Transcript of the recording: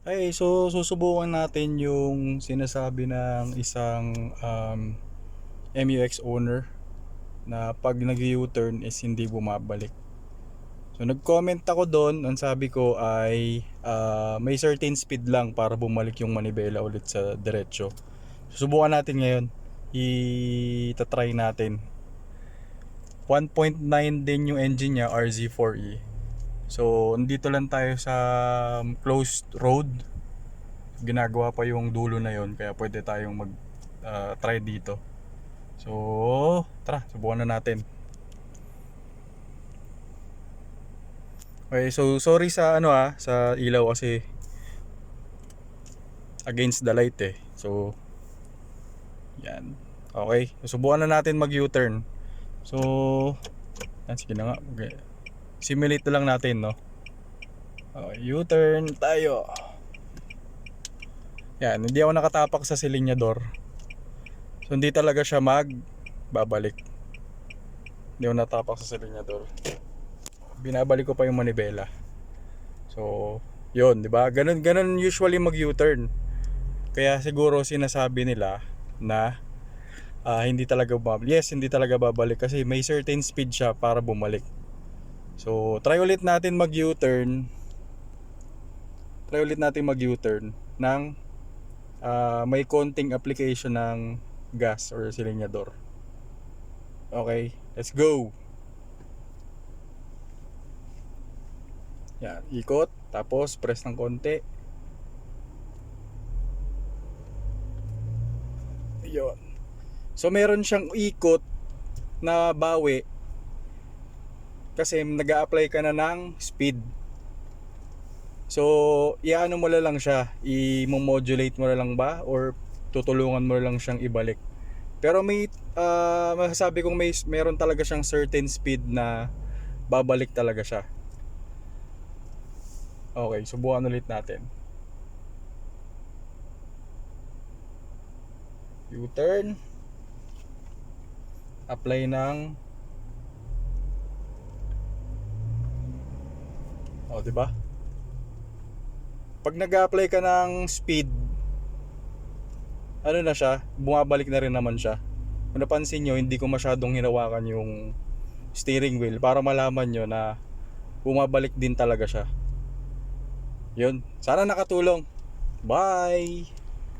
Okay, so susubukan natin yung sinasabi ng isang MUX owner na pag nag-U-turn is hindi bumabalik. So nag-comment ako doon, ang sabi ko ay may certain speed lang para bumalik yung manibela ulit sa diretso. Susubukan natin ngayon. I-try natin. 1.9 din yung engine niya, RZ4E. So nandito lang tayo sa closed road. Ginagawa pa yung dulo na yon, kaya pwede tayong mag try dito. So tara, subukan na natin. Okay, so sorry sa sa ilaw kasi against the light eh. So yan. Okay, subukan na natin mag U-turn. So yan, sige na nga. Okay. Simulate na lang natin, no. Okay, U-turn tayo. Yan, hindi ako nakatapak sa silinyador. So hindi talaga siya babalik. Hindi ako natapak sa silinyador. Binabalik ko pa yung manibela. So, yun, 'di ba? Ganun usually mag U-turn. Kaya siguro sinasabi nila na hindi talaga babalik. Yes, hindi talaga babalik kasi may certain speed siya para bumalik. So, try ulit natin mag U-turn. Try ulit natin mag U-turn ng may konting application ng gas or silinyador. Okay, let's go. Yan, ikot, tapos press ng konti. Ayun. So meron siyang ikot na bawi kasi nag-a-apply ka na ng speed. So, iano mo na lang siya, i-modulate mo na lang ba or tutulungan mo na lang siyang ibalik. Pero may masasabi kong meron talaga siyang certain speed na babalik talaga siya. Okay, subukan ulit natin. U-turn. Apply ng di ba? Pag nag-apply ka ng speed, ano na siya, bumabalik na rin naman siya. Kung napansin nyo, hindi ko masyadong hinawakan yung steering wheel para malaman nyo na bumabalik din talaga siya. Yun, sana nakatulong. Bye!